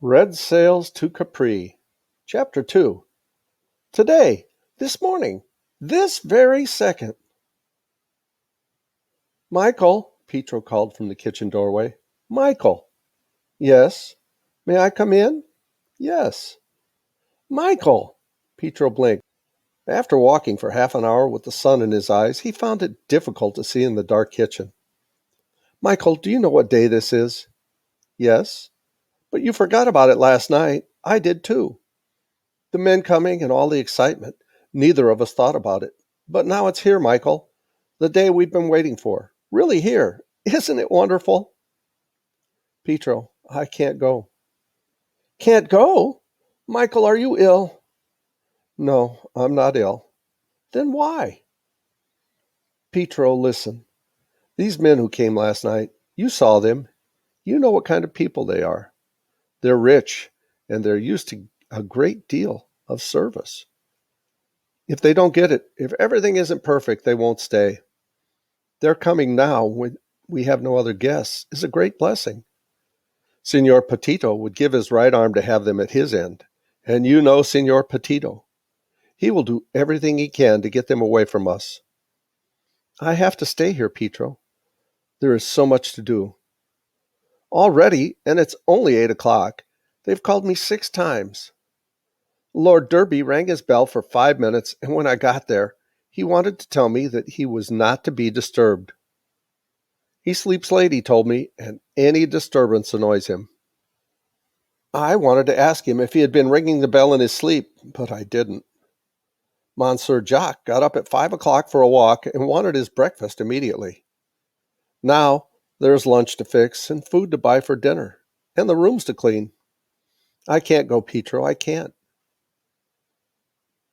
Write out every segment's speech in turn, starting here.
Red Sails to Capri. Chapter 2. Today, this morning, this very second. Michael, Petro called from the kitchen doorway. Michael. Yes. May I come in? Yes. Michael. Petro blinked. After walking for half an hour with the sun in his eyes, he found it difficult to see in the dark kitchen. Michael, do you know what day this is? Yes. But you forgot about it last night. I did too. The men coming and all the excitement. Neither of us thought about it. But now it's here, Michael. The day we've been waiting for. Really here. Isn't it wonderful? Petro, I can't go. Can't go? Michael, are you ill? No, I'm not ill. Then why? Petro, listen. These men who came last night, you saw them. You know what kind of people they are. They're rich, and they're used to a great deal of service. If they don't get it, if everything isn't perfect, they won't stay. Their coming now, when we have no other guests, is a great blessing. Signor Petito would give his right arm to have them at his end. And you know Signor Petito. He will do everything he can to get them away from us. I have to stay here, Petro. There is so much to do. Already, and it's only 8 o'clock, they've called me 6 times. Lord Derby rang his bell for 5 minutes, and when I got there, he wanted to tell me that he was not to be disturbed. He sleeps late, he told me, and any disturbance annoys him. I wanted to ask him if he had been ringing the bell in his sleep, but I didn't. Monsieur Jacques got up at 5 o'clock for a walk and wanted his breakfast immediately. Now there's lunch to fix and food to buy for dinner, and the rooms to clean. I can't go, Petro, I can't.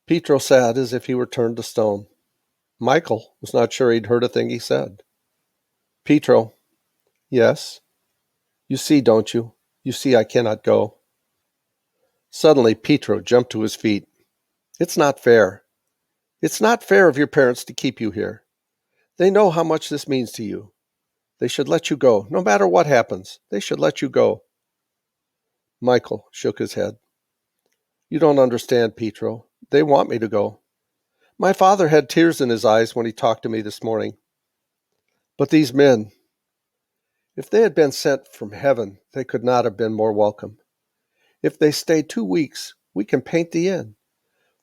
Petro sat as if he were turned to stone. Michael was not sure he'd heard a thing he said. Petro, yes? You see, don't you? You see I cannot go. Suddenly, Petro jumped to his feet. It's not fair. It's not fair of your parents to keep you here. They know how much this means to you. They should let you go. No matter what happens, they should let you go. Michael shook his head. You don't understand, Petro. They want me to go. My father had tears in his eyes when he talked to me this morning. But these men, if they had been sent from heaven, they could not have been more welcome. If they stay 2 weeks, we can paint the inn.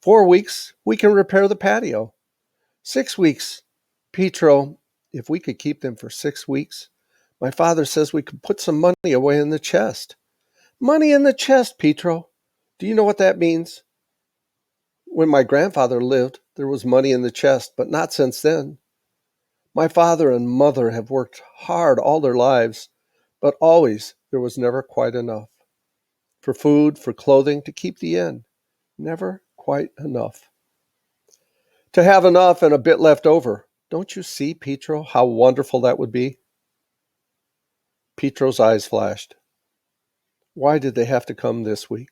4 weeks, we can repair the patio. 6 weeks, Petro, if we could keep them for 6 weeks, my father says we could put some money away in the chest. Money in the chest, Petro. Do you know what that means? When my grandfather lived, there was money in the chest, but not since then. My father and mother have worked hard all their lives, but always there was never quite enough. For food, for clothing, to keep the inn. Never quite enough. To have enough and a bit left over. Don't you see, Petro, how wonderful that would be? Petro's eyes flashed. Why did they have to come this week?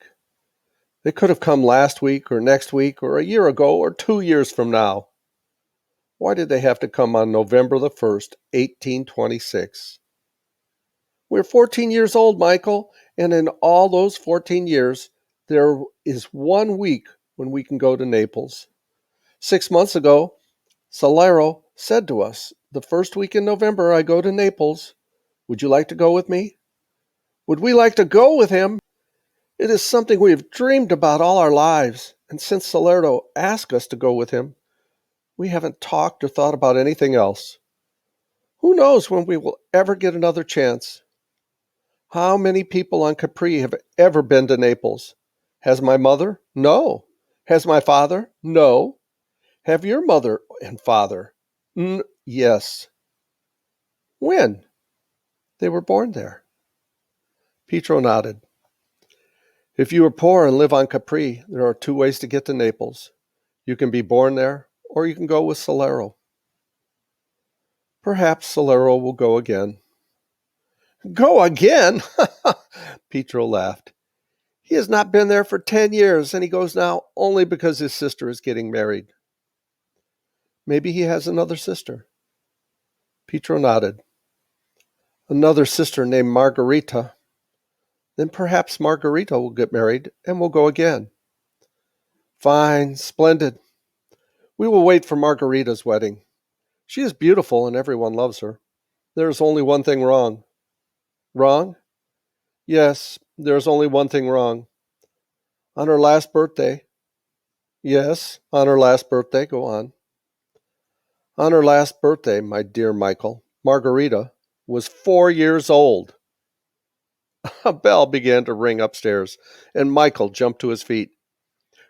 They could have come last week or next week or a year ago or 2 years from now. Why did they have to come on November the 1st, 1826? We're 14 years old, Michael, and in all those 14 years, there is 1 week when we can go to Naples. 6 months ago, Solero said to us, the first week in November I go to Naples. Would you like to go with me? Would we like to go with him? It is something we have dreamed about all our lives, and since Solero asked us to go with him, we haven't talked or thought about anything else. Who knows when we will ever get another chance? How many people on Capri have ever been to Naples? Has my mother? No. Has my father? No. Have your mother and father? Yes. When? They were born there. Petro nodded. If you are poor and live on Capri, there are 2 ways to get to Naples. You can be born there, or you can go with Solero. Perhaps Solero will go again. Go again? Petro laughed. He has not been there for 10 years, and he goes now only because his sister is getting married. Maybe he has another sister. Petro nodded. Another sister named Margarita. Then perhaps Margarita will get married and we'll go again. Fine, splendid. We will wait for Margarita's wedding. She is beautiful and everyone loves her. There is only one thing wrong. Wrong? Yes, there is only one thing wrong. On her last birthday. Yes, on her last birthday. Go on. On her last birthday, my dear Michael, Margarita was 4 years old. A bell began to ring upstairs, and Michael jumped to his feet.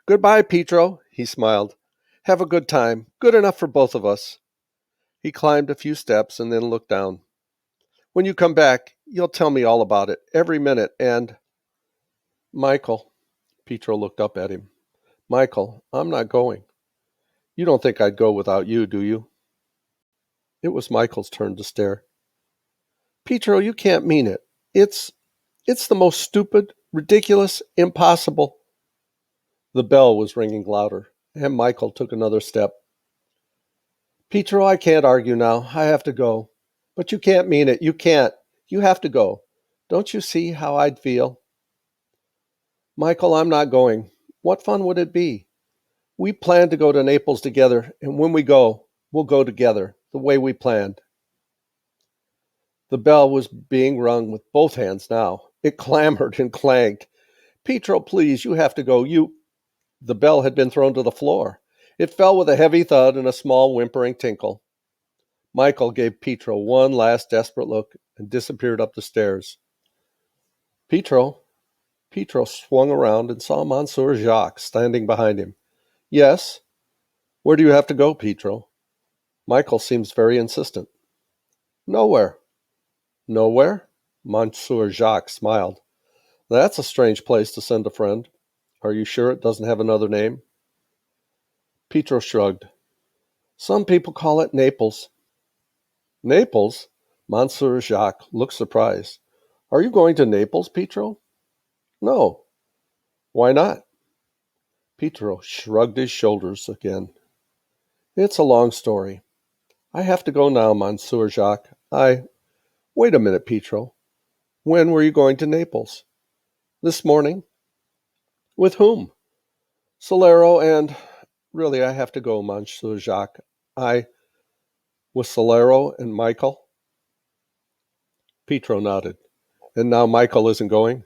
Goodbye, Petro, he smiled. Have a good time. Good enough for both of us. He climbed a few steps and then looked down. When you come back, you'll tell me all about it, every minute, and... Michael, Petro looked up at him. Michael, I'm not going. You don't think I'd go without you, do you? It was Michael's turn to stare. Petro, you can't mean it. It's the most stupid, ridiculous, impossible. The bell was ringing louder, and Michael took another step. Petro, I can't argue now. I have to go. But you can't mean it. You can't. You have to go. Don't you see how I'd feel? Michael, I'm not going. What fun would it be? We planned to go to Naples together, and when we go, we'll go together, the way we planned. The bell was being rung with both hands now. It clamored and clanged. Petro, please, you have to go. The bell had been thrown to the floor. It fell with a heavy thud and a small whimpering tinkle. Michael gave Petro one last desperate look and disappeared up the stairs. Petro swung around and saw Monsieur Jacques standing behind him. Yes? Where do you have to go, Petro? Michael seems very insistent. Nowhere. Nowhere? Monsieur Jacques smiled. That's a strange place to send a friend. Are you sure it doesn't have another name? Petro shrugged. Some people call it Naples. Naples? Monsieur Jacques looked surprised. Are you going to Naples, Petro? No. Why not? Petro shrugged his shoulders again. It's a long story. I have to go now, Monsieur Jacques. Wait a minute, Petro. When were you going to Naples? This morning. With whom? Solero and... Really, I have to go, Monsieur Jacques. With Solero and Michael? Petro nodded. And now Michael isn't going?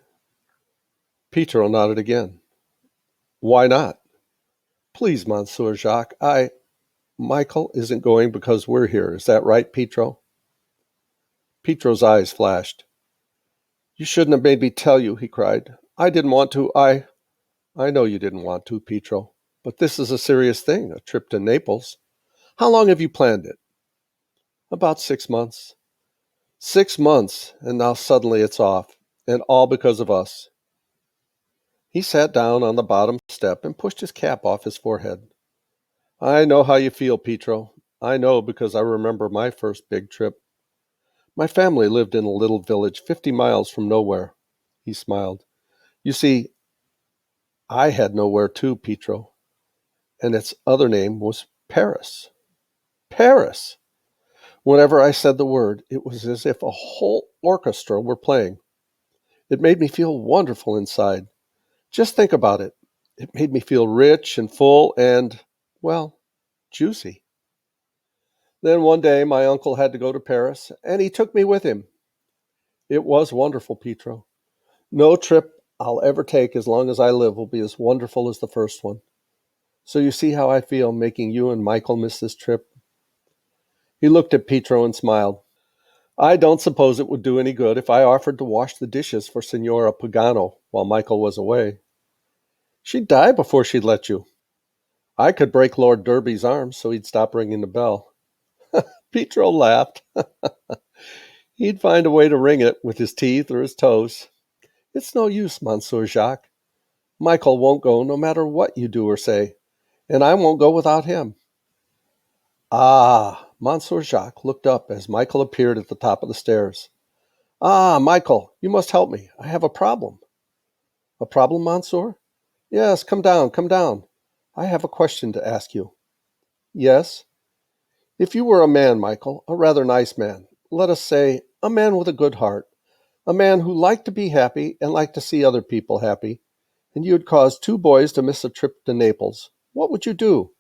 Petro nodded again. Why not? Please, Monsieur Jacques, Michael isn't going because we're here. Is that right, Petro? Petro's eyes flashed. You shouldn't have made me tell you, he cried. I didn't want to. I know you didn't want to, Petro. But this is a serious thing, a trip to Naples. How long have you planned it? About 6 months. 6 months, and now suddenly it's off, and all because of us. He sat down on the bottom step and pushed his cap off his forehead. I know how you feel, Petro. I know because I remember my first big trip. My family lived in a little village 50 miles from nowhere. He smiled. You see, I had nowhere too, Petro, and its other name was Paris. Paris! Whenever I said the word, it was as if a whole orchestra were playing. It made me feel wonderful inside. Just think about it. It made me feel rich and full and, well, juicy. Then one day my uncle had to go to Paris, and he took me with him. It was wonderful, Petro. No trip I'll ever take as long as I live will be as wonderful as the first one. So you see how I feel making you and Michael miss this trip? He looked at Petro and smiled. I don't suppose it would do any good if I offered to wash the dishes for Signora Pagano while Michael was away. She'd die before she'd let you. I could break Lord Derby's arm so he'd stop ringing the bell. Petro laughed. He'd find a way to ring it with his teeth or his toes. It's no use, Monsieur Jacques. Michael won't go no matter what you do or say, and I won't go without him. Ah, Monsieur Jacques looked up as Michael appeared at the top of the stairs. Ah, Michael, you must help me. I have a problem. A problem, Monsieur? Yes, come down, come down. I have a question to ask you. Yes? If you were a man, Michael, a rather nice man, let us say, a man with a good heart, A man who liked to be happy and liked to see other people happy, and you'd cause two boys to miss a trip to Naples. What would you do?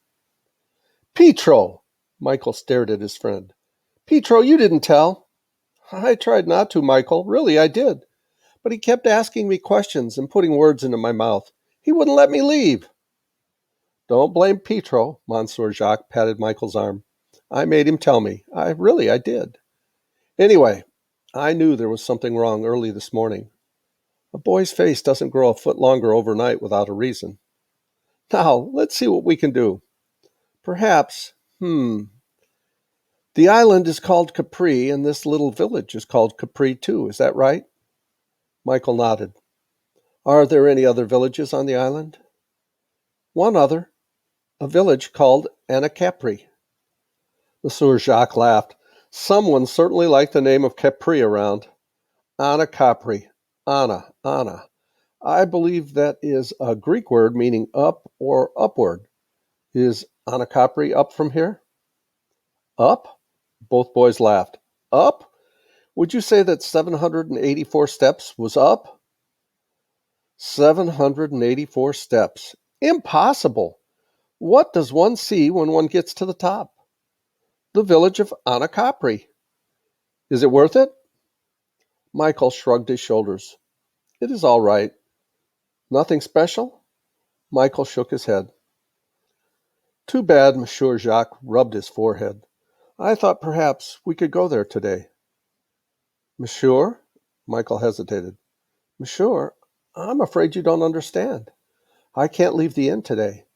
Petro! Michael stared at his friend. Petro, you didn't tell. I tried not to, Michael. Really, I did. But he kept asking me questions and putting words into my mouth. He wouldn't let me leave. Don't blame Petro, Monsieur Jacques patted Michael's arm. I made him tell me. I did. Anyway, I knew there was something wrong early this morning. A boy's face doesn't grow a foot longer overnight without a reason. Now, let's see what we can do. Perhaps, the island is called Capri, and this little village is called Capri too. Is that right? Michael nodded. Are there any other villages on the island? One other, a village called Capri. Monsieur Jacques laughed. Someone certainly liked the name of Capri around. Capri. Anna. I believe that is a Greek word meaning up or upward. Is Capri up from here? Up? Both boys laughed. Up? Would you say that 784 steps was up? 784 steps. Impossible! What does one see when one gets to the top? The village of Capri. Is it worth it? Michael shrugged his shoulders. It is all right. Nothing special? Michael shook his head. Too bad, Monsieur Jacques rubbed his forehead. I thought perhaps we could go there today. Monsieur? Michael hesitated. Monsieur, I'm afraid you don't understand. I can't leave the inn today.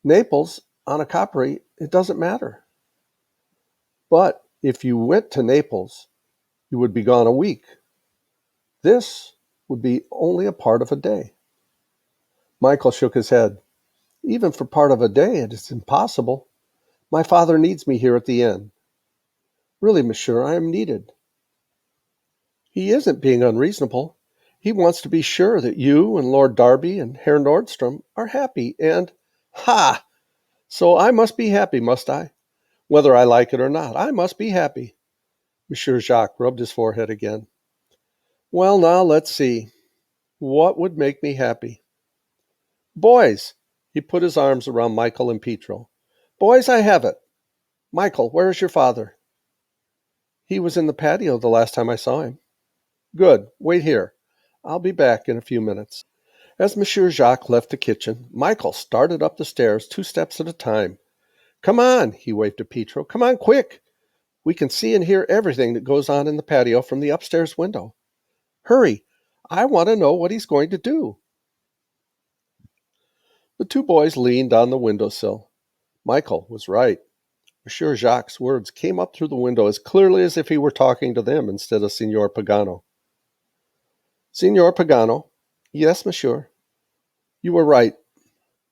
Naples, Capri, it doesn't matter. But if you went to Naples, you would be gone a week. This would be only a part of a day. Michael shook his head. Even for part of a day, it is impossible. My father needs me here at the inn. Really, monsieur, I am needed. He isn't being unreasonable. He wants to be sure that you and Lord Derby and Herr Nordstrom are happy and... Ha! So I must be happy, must I? Whether I like it or not, I must be happy. Monsieur Jacques rubbed his forehead again. Well, now, let's see. What would make me happy? Boys! He put his arms around Michael and Petro. Boys, I have it. Michael, where is your father? He was in the patio the last time I saw him. Good. Wait here. I'll be back in a few minutes. As Monsieur Jacques left the kitchen, Michael started up the stairs 2 steps at a time. Come on, he waved to Petro. Come on, quick. We can see and hear everything that goes on in the patio from the upstairs window. Hurry. I want to know what he's going to do. The 2 boys leaned on the windowsill. Michael was right. Monsieur Jacques' words came up through the window as clearly as if he were talking to them instead of Signor Pagano. Signor Pagano. Yes, monsieur. You were right.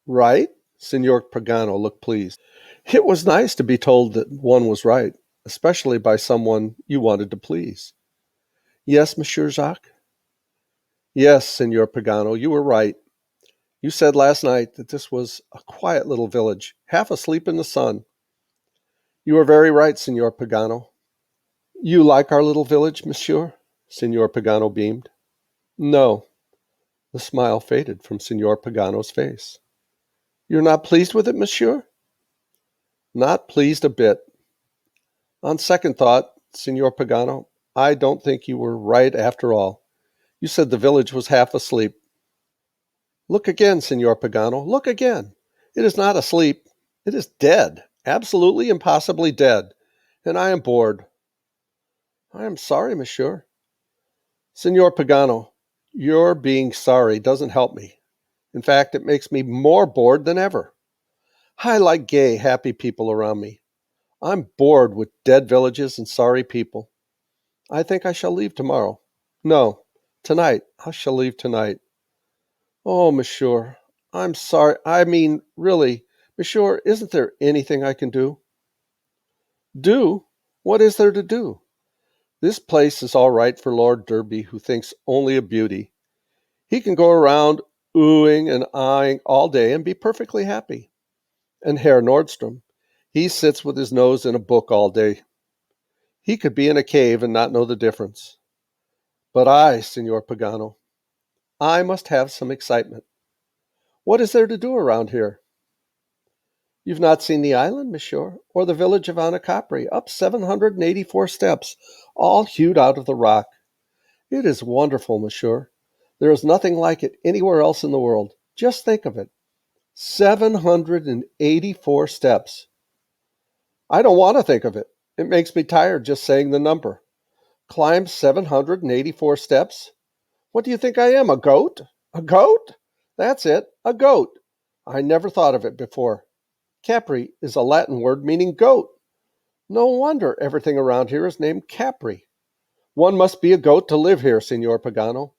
Right? Signor Pagano looked pleased. It was nice to be told that one was right, especially by someone you wanted to please. Yes, Monsieur Jacques? Yes, Signor Pagano, you were right. You said last night that this was a quiet little village, half asleep in the sun. You are very right, Signor Pagano. You like our little village, monsieur? Signor Pagano beamed. No. The smile faded from Signor Pagano's face. You're not pleased with it, monsieur? Not pleased a bit. On second thought, Signor Pagano, I don't think you were right after all. You said the village was half asleep. Look again, Signor Pagano, look again. It is not asleep. It is dead, absolutely impossibly dead, and I am bored. I am sorry, monsieur. Signor Pagano, your being sorry doesn't help me. In fact, it makes me more bored than ever. I like gay, happy people around me. I'm bored with dead villages and sorry people. I think I shall leave tomorrow. No, tonight. I shall leave tonight. Oh, monsieur, I'm sorry. I mean, really, monsieur, isn't there anything I can do? Do? What is there to do? This place is all right for Lord Derby, who thinks only of beauty. He can go around oohing and eyeing all day and be perfectly happy. And Herr Nordstrom, he sits with his nose in a book all day. He could be in a cave and not know the difference. But I, Signor Pagano, I must have some excitement. What is there to do around here? You've not seen the island, monsieur, or the village of Capri, up 784 steps, all hewed out of the rock. It is wonderful, monsieur. There is nothing like it anywhere else in the world. Just think of it. 784 steps. I don't want to think of it. It makes me tired just saying the number. Climb 784 steps? What do you think I am, a goat? A goat? That's it, a goat. I never thought of it before. Capri is a Latin word meaning goat. No wonder everything around here is named Capri. One must be a goat to live here, Signor Pagano.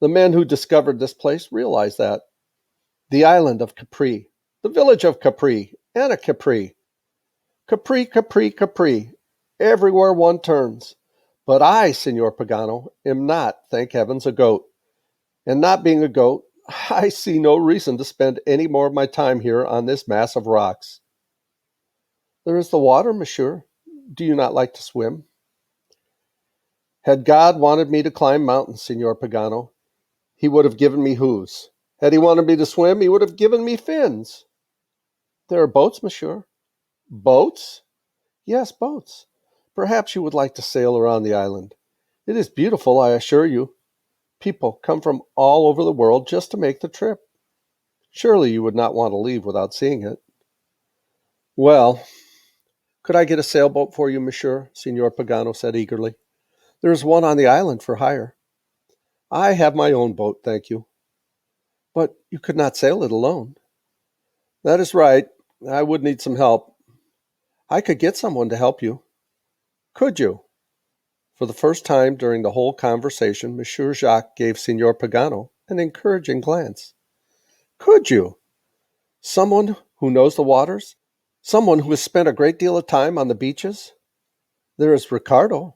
The men who discovered this place realized that. The island of Capri, the village of Capri, and Capri. Capri, Capri, Capri. Everywhere one turns. But I, Signor Pagano, am not, thank heavens, a goat. And not being a goat, I see no reason to spend any more of my time here on this mass of rocks. There is the water, monsieur. Do you not like to swim? Had God wanted me to climb mountains, Signor Pagano, he would have given me hooves. Had he wanted me to swim, he would have given me fins. There are boats, monsieur. Boats? Yes, boats. Perhaps you would like to sail around the island. It is beautiful, I assure you. People come from all over the world just to make the trip. Surely you would not want to leave without seeing it. Well, could I get a sailboat for you, monsieur? Signor Pagano said eagerly. There is one on the island for hire. I have my own boat, thank you. But you could not sail it alone. That is right. I would need some help. I could get someone to help you. Could you? For the first time during the whole conversation, Monsieur Jacques gave Signor Pagano an encouraging glance. Could you? Someone who knows the waters? Someone who has spent a great deal of time on the beaches? There is Ricardo.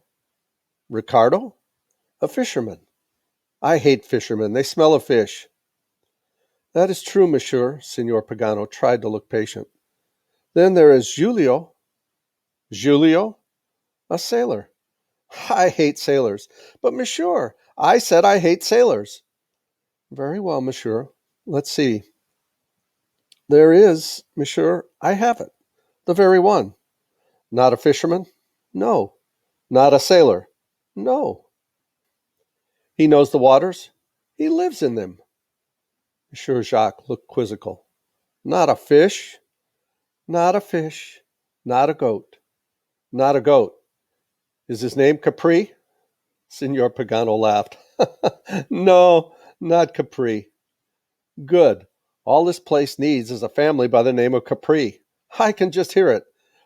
Ricardo? A fisherman. I hate fishermen. They smell of fish. That is true, monsieur. Signor Pagano tried to look patient. Then there is Giulio. Giulio? A sailor. I hate sailors. But, monsieur, I said I hate sailors. Very well, monsieur. Let's see. There is, monsieur, I have it. The very one. Not a fisherman? No. Not a sailor? No. He knows the waters? He lives in them. Monsieur Jacques looked quizzical. Not a fish? Not a fish. Not a goat. Not a goat. Is his name Capri? Signor Pagano laughed. No, not Capri. Good. All this place needs is a family by the name of Capri. I can just hear it.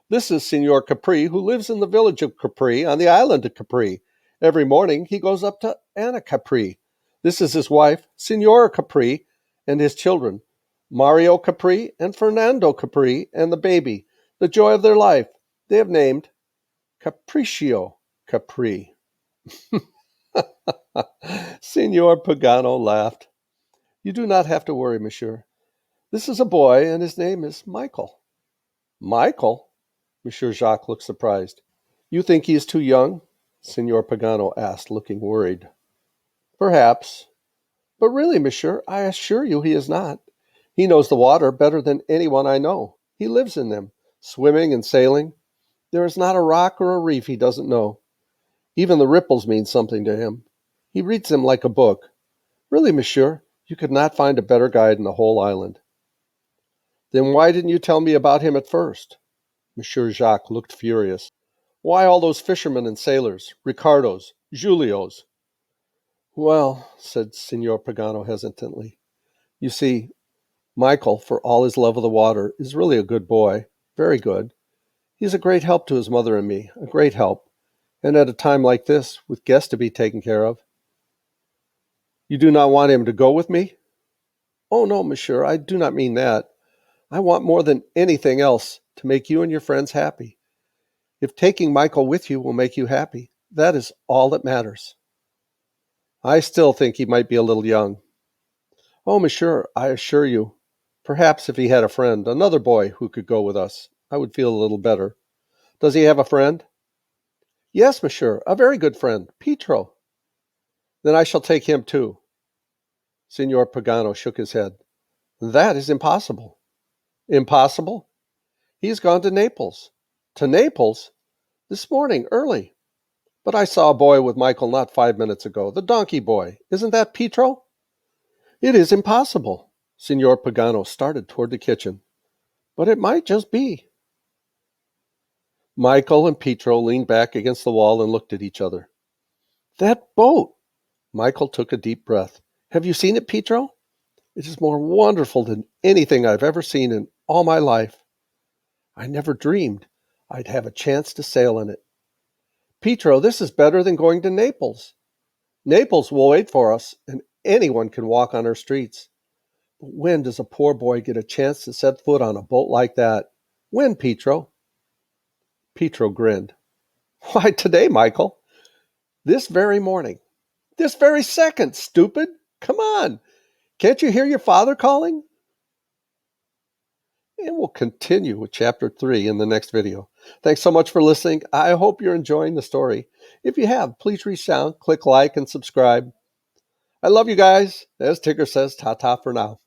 This is Signor Capri, who lives in the village of Capri on the island of Capri. Every morning he goes up to Anna Capri. This is his wife, Signora Capri, and his children, Mario Capri and Fernando Capri, and the baby, the joy of their life. They have named Capriccio Capri. Signor Pagano laughed. You do not have to worry, monsieur. This is a boy, and his name is Michael. Michael? Monsieur Jacques looked surprised. You think he is too young? Signor Pagano asked, looking worried. Perhaps. But really, monsieur, I assure you he is not. He knows the water better than anyone I know. He lives in them, swimming and sailing. There is not a rock or a reef he doesn't know. Even the ripples mean something to him. He reads them like a book. Really, monsieur, you could not find a better guide in the whole island. Then why didn't you tell me about him at first? Monsieur Jacques looked furious. Why all those fishermen and sailors, Ricardos, Giulios? Well, said Signor Pagano hesitantly, you see, Michael, for all his love of the water, is really a good boy, very good. He's a great help to his mother and me, a great help, and at a time like this, with guests to be taken care of. You do not want him to go with me? Oh, no, monsieur, I do not mean that. I want more than anything else to make you and your friends happy. If taking Michael with you will make you happy, that is all that matters. I still think he might be a little young. Oh, monsieur, I assure you, perhaps if he had a friend, another boy who could go with us, I would feel a little better. Does he have a friend? Yes, monsieur, a very good friend, Petro. Then I shall take him too. Signor Pagano shook his head. That is impossible. Impossible? He has gone to Naples. To Naples? This morning, early. But I saw a boy with Michael not 5 minutes ago. The donkey boy. Isn't that Petro? It is impossible. Signor Pagano started toward the kitchen. But it might just be. Michael and Petro leaned back against the wall and looked at each other. That boat! Michael took a deep breath. Have you seen it, Petro? It is more wonderful than anything I've ever seen in all my life. I never dreamed I'd have a chance to sail in it. Petro, this is better than going to Naples. Naples will wait for us, and anyone can walk on our streets. But when does a poor boy get a chance to set foot on a boat like that? When, Petro? Petro grinned. Why, today, Michael. This very morning. This very second, stupid. Come on. Can't you hear your father calling? And we'll continue with Chapter 3 in the next video. Thanks so much for listening. I hope you're enjoying the story. If you have, please reach down, click like, and subscribe. I love you guys. As Tigger says, ta-ta for now.